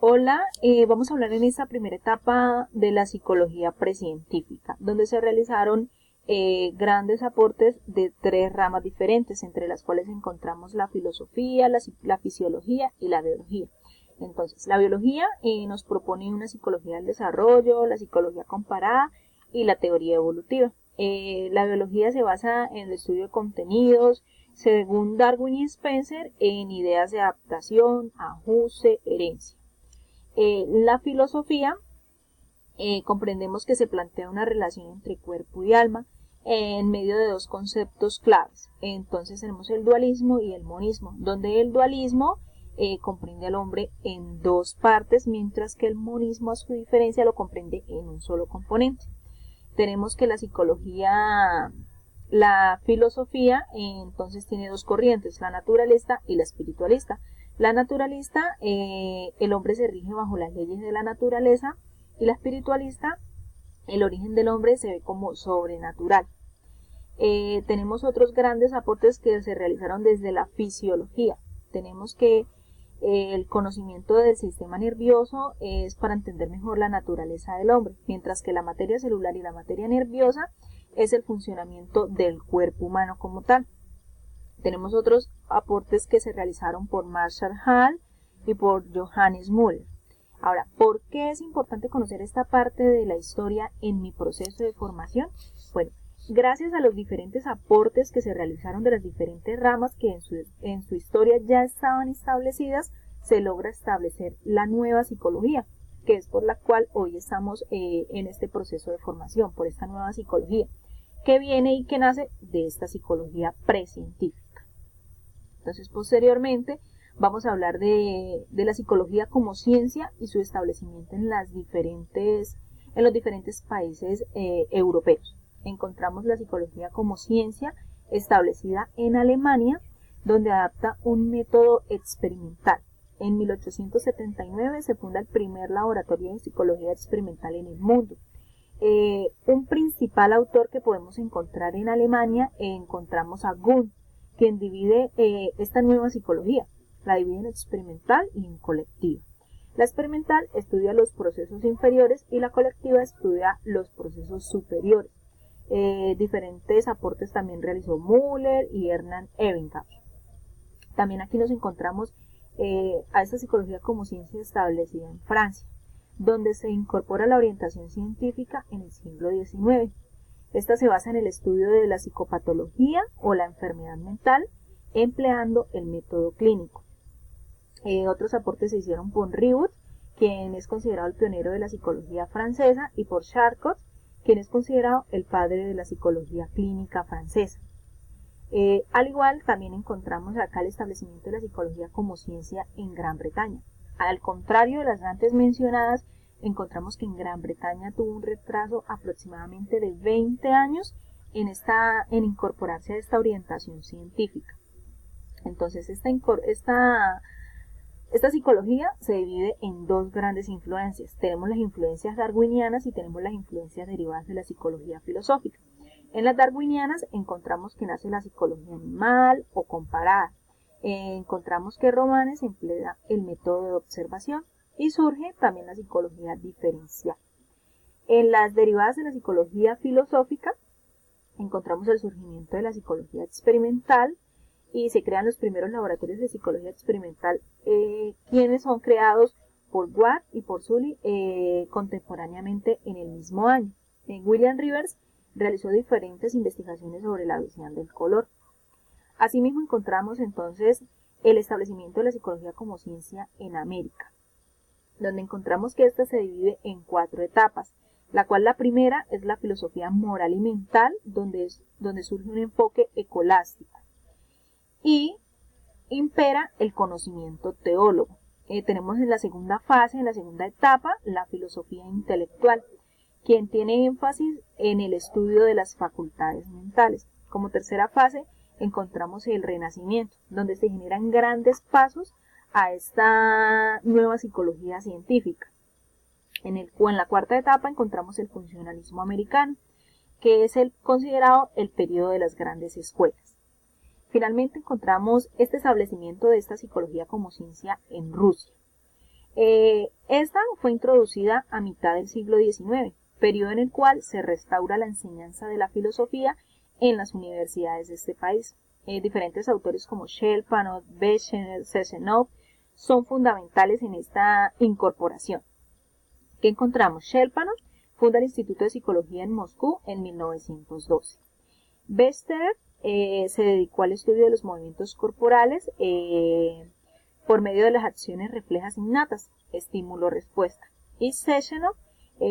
Hola, vamos a hablar en esta primera etapa de la psicología precientífica, donde se realizaron grandes aportes de tres ramas diferentes, entre las cuales encontramos la filosofía, la fisiología y la biología. Entonces, la biología nos propone una psicología del desarrollo, la psicología comparada y la teoría evolutiva. La biología se basa en el estudio de contenidos, según Darwin y Spencer, en ideas de adaptación, ajuste, herencia. La filosofía comprendemos que se plantea una relación entre cuerpo y alma en medio de dos conceptos claves. Entonces tenemos el dualismo y el monismo, donde el dualismo comprende al hombre en dos partes, mientras que el monismo, a su diferencia, lo comprende en un solo componente. Tenemos que la filosofía entonces tiene dos corrientes, la naturalista y la espiritualista. La naturalista, el hombre se rige bajo las leyes de la naturaleza, y la espiritualista, el origen del hombre se ve como sobrenatural. Tenemos otros grandes aportes que se realizaron desde la fisiología. Tenemos que el conocimiento del sistema nervioso es para entender mejor la naturaleza del hombre, mientras que la materia celular y la materia nerviosa es el funcionamiento del cuerpo humano como tal. Tenemos otros aportes que se realizaron por Marshall Hall y por Johannes Müller. Ahora, ¿por qué es importante conocer esta parte de la historia en mi proceso de formación? Bueno, gracias a los diferentes aportes que se realizaron de las diferentes ramas que en su historia ya estaban establecidas, se logra establecer la nueva psicología, que es por la cual hoy estamos en este proceso de formación, por esta nueva psicología, que viene y que nace de esta psicología precientífica. Entonces, posteriormente, vamos a hablar de la psicología como ciencia y su establecimiento en los diferentes países europeos. Encontramos la psicología como ciencia establecida en Alemania, donde adapta un método experimental. En 1879 se funda el primer laboratorio de psicología experimental en el mundo. Un principal autor que podemos encontrar en Alemania, encontramos a Gunn, quien divide esta nueva psicología. La divide en experimental y en colectiva. La experimental estudia los procesos inferiores y la colectiva estudia los procesos superiores. Diferentes aportes también realizó Müller y Hernán Ebbinghaus. También aquí nos encontramos a esta psicología como ciencia establecida en Francia, donde se incorpora la orientación científica en el siglo XIX. Esta se basa en el estudio de la psicopatología o la enfermedad mental, empleando el método clínico. Otros aportes se hicieron por Ribot, quien es considerado el pionero de la psicología francesa, y por Charcot, quien es considerado el padre de la psicología clínica francesa. Al igual, también encontramos acá el establecimiento de la psicología como ciencia en Gran Bretaña. Al contrario de las antes mencionadas, encontramos que en Gran Bretaña tuvo un retraso aproximadamente de 20 años en incorporarse a esta orientación científica. Entonces, esta psicología se divide en dos grandes influencias. Tenemos las influencias darwinianas y tenemos las influencias derivadas de la psicología filosófica. En las darwinianas encontramos que nace la psicología animal o comparada. Encontramos que Romanes emplea el método de observación y surge también la psicología diferencial. En las derivadas de la psicología filosófica encontramos el surgimiento de la psicología experimental y se crean los primeros laboratorios de psicología experimental, quienes son creados por Watt y por Sully contemporáneamente en el mismo año. William Rivers realizó diferentes investigaciones sobre la visión del color. Asimismo encontramos entonces el establecimiento de la psicología como ciencia en América, donde encontramos que esta se divide en 4 etapas, la cual la primera es la filosofía moral y mental, donde surge un enfoque escolástico y impera el conocimiento teólogo. Tenemos en la segunda fase, en la segunda etapa, la filosofía intelectual, quien tiene énfasis en el estudio de las facultades mentales. Como tercera fase encontramos el Renacimiento, donde se generan grandes pasos a esta nueva psicología científica. En la cuarta etapa encontramos el funcionalismo americano, que es considerado el periodo de las grandes escuelas. Finalmente encontramos este establecimiento de esta psicología como ciencia en Rusia. Esta fue introducida a mitad del siglo XIX, periodo en el cual se restaura la enseñanza de la filosofía en las universidades de este país. Diferentes autores como Shelpanov, Bechener, Sezhenov son fundamentales en esta incorporación. ¿Qué encontramos? Shelpanov funda el Instituto de Psicología en Moscú en 1912. Bechener se dedicó al estudio de los movimientos corporales por medio de las acciones reflejas innatas, estímulo-respuesta. Y Sezhenov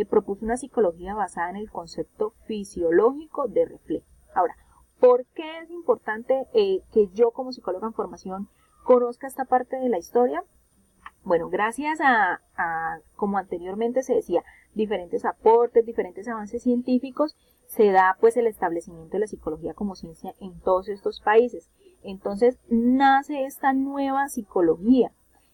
propuso una psicología basada en el concepto fisiológico de reflejo. Ahora, ¿por qué es importante que yo como psicóloga en formación conozca esta parte de la historia? Bueno, gracias a, como anteriormente se decía, diferentes aportes, diferentes avances científicos, se da pues el establecimiento de la psicología como ciencia en todos estos países. Entonces nace esta nueva psicología.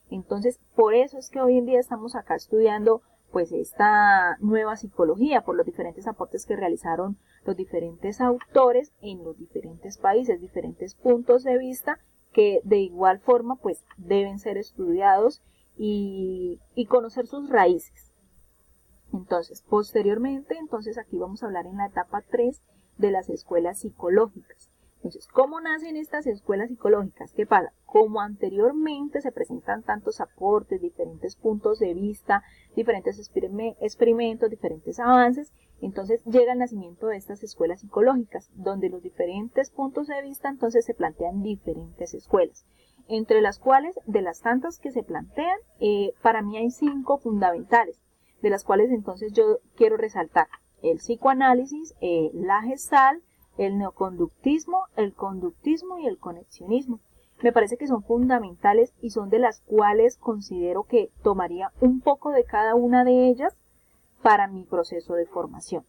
Entonces por eso es que hoy en día estamos acá estudiando pues esta nueva psicología, por los diferentes aportes que realizaron los diferentes autores en los diferentes países, diferentes puntos de vista que de igual forma pues deben ser estudiados y conocer sus raíces. Entonces, posteriormente, aquí vamos a hablar en la etapa 3 de las escuelas psicológicas. Entonces, ¿cómo nacen estas escuelas psicológicas? ¿Qué pasa? Como anteriormente se presentan tantos aportes, diferentes puntos de vista, diferentes experimentos, diferentes avances, entonces llega el nacimiento de estas escuelas psicológicas, donde los diferentes puntos de vista entonces se plantean diferentes escuelas, entre las cuales, de las tantas que se plantean, para mí hay 5 fundamentales, de las cuales entonces yo quiero resaltar el psicoanálisis, la Gestalt, el neoconductismo, el conductismo y el conexionismo. Me parece que son fundamentales y son de las cuales considero que tomaría un poco de cada una de ellas para mi proceso de formación.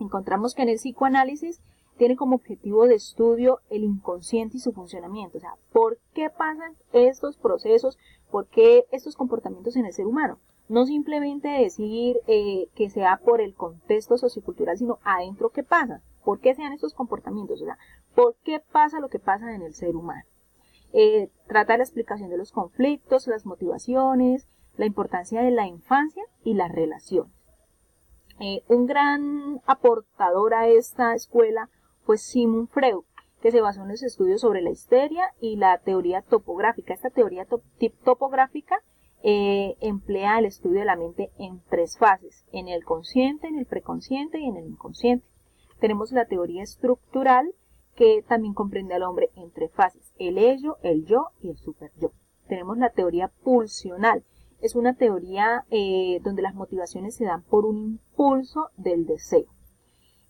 Encontramos que en el psicoanálisis tiene como objetivo de estudio el inconsciente y su funcionamiento, o sea, ¿por qué pasan estos procesos? ¿Por qué estos comportamientos en el ser humano? No simplemente decir que sea por el contexto sociocultural, sino adentro qué pasa, por qué se dan estos comportamientos, o sea, ¿por qué pasa lo que pasa en el ser humano? Trata la explicación de los conflictos, las motivaciones, la importancia de la infancia y las relaciones. Un gran aportador a esta escuela fue Sigmund Freud, que se basó en los estudios sobre la histeria y la teoría topográfica. Esta teoría topográfica emplea el estudio de la mente en 3 fases, en el consciente, en el preconsciente y en el inconsciente. Tenemos la teoría estructural, que también comprende al hombre en 3 fases, el ello, el yo y el superyo. Tenemos la teoría pulsional. Es una teoría donde las motivaciones se dan por un impulso del deseo.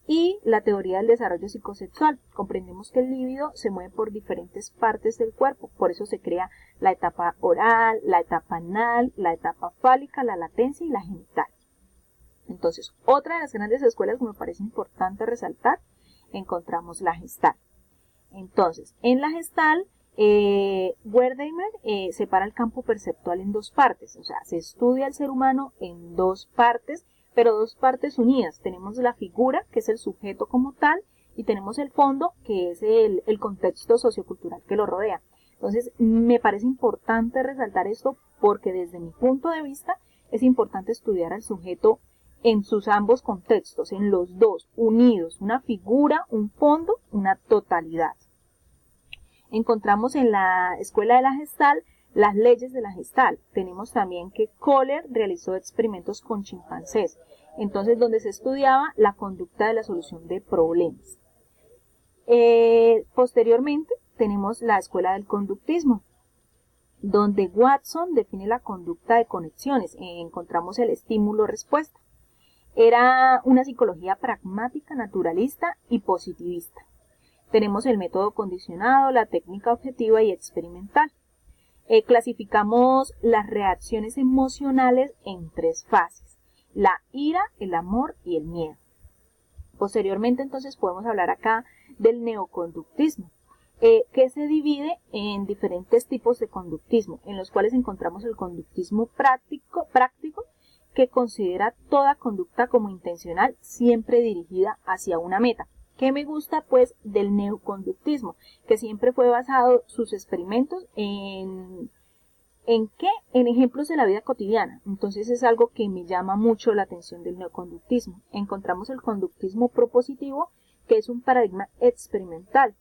Y la teoría del desarrollo psicosexual. Comprendemos que el líbido se mueve por diferentes partes del cuerpo. Por eso se crea la etapa oral, la etapa anal, la etapa fálica, la latencia y la genital. Entonces, otra de las grandes escuelas que me parece importante resaltar, encontramos la Gestalt. Entonces, en la Gestalt, Wertheimer separa el campo perceptual en 2 partes, o sea, se estudia el ser humano en 2 partes, pero 2 partes unidas. Tenemos la figura, que es el sujeto como tal, y tenemos el fondo, que es el contexto sociocultural que lo rodea. Entonces, me parece importante resaltar esto porque desde mi punto de vista es importante estudiar al sujeto en sus ambos contextos, en los 2, unidos, una figura, un fondo, una totalidad. Encontramos en la escuela de la Gestalt las leyes de la Gestalt. Tenemos también que Kohler realizó experimentos con chimpancés, entonces donde se estudiaba la conducta de la solución de problemas. Posteriormente tenemos la escuela del conductismo, donde Watson define la conducta de conexiones. Encontramos el estímulo-respuesta. Era una psicología pragmática, naturalista y positivista. Tenemos el método condicionado, la técnica objetiva y experimental. Clasificamos las reacciones emocionales en 3 fases: la ira, el amor y el miedo. Posteriormente, entonces, podemos hablar acá del neoconductismo, que se divide en diferentes tipos de conductismo, en los cuales encontramos el conductismo práctico, que considera toda conducta como intencional, siempre dirigida hacia una meta. ¿Qué me gusta pues del neoconductismo? Que siempre fue basado sus experimentos en ¿En qué? En ejemplos de la vida cotidiana. Entonces es algo que me llama mucho la atención del neoconductismo. Encontramos el conductismo propositivo, que es un paradigma experimental.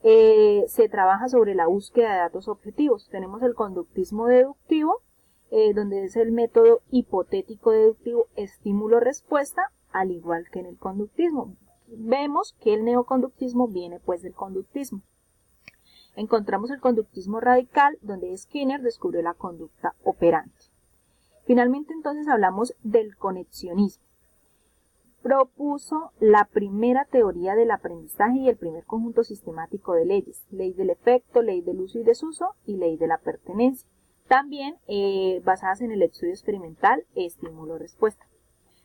Se trabaja sobre la búsqueda de datos objetivos. Tenemos el conductismo deductivo, donde es el método hipotético deductivo estímulo-respuesta, al igual que en el conductismo. Vemos que el neoconductismo viene pues del conductismo. Encontramos el conductismo radical, donde Skinner descubrió la conducta operante. Finalmente, entonces, hablamos del conexionismo. Propuso la primera teoría del aprendizaje y el primer conjunto sistemático de leyes: ley del efecto, ley del uso y desuso y ley de la pertenencia. También basadas en el estudio experimental, estímulo-respuesta.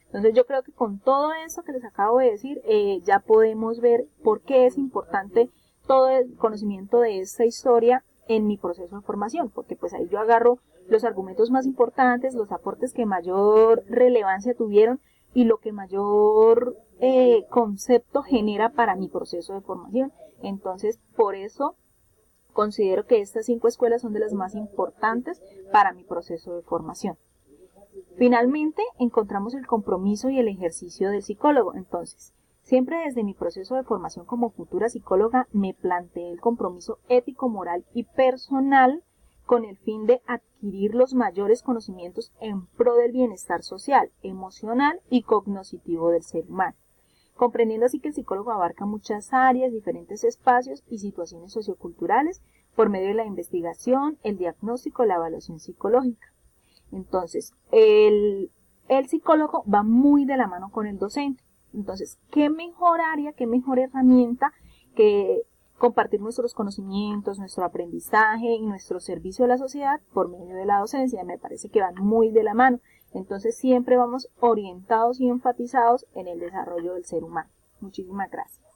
Entonces yo creo que con todo eso que les acabo de decir, ya podemos ver por qué es importante todo el conocimiento de esta historia en mi proceso de formación, porque pues ahí yo agarro los argumentos más importantes, los aportes que mayor relevancia tuvieron y lo que mayor concepto genera para mi proceso de formación. Entonces, por eso considero que estas 5 escuelas son de las más importantes para mi proceso de formación. Finalmente, encontramos el compromiso y el ejercicio del psicólogo. Entonces, siempre desde mi proceso de formación como futura psicóloga me planteé el compromiso ético, moral y personal con el fin de adquirir los mayores conocimientos en pro del bienestar social, emocional y cognoscitivo del ser humano, comprendiendo así que el psicólogo abarca muchas áreas, diferentes espacios y situaciones socioculturales por medio de la investigación, el diagnóstico, la evaluación psicológica. Entonces, el psicólogo va muy de la mano con el docente. Entonces, ¿qué mejor área, qué mejor herramienta que compartir nuestros conocimientos, nuestro aprendizaje y nuestro servicio a la sociedad por medio de la docencia? Me parece que van muy de la mano. Entonces, siempre vamos orientados y enfatizados en el desarrollo del ser humano. Muchísimas gracias.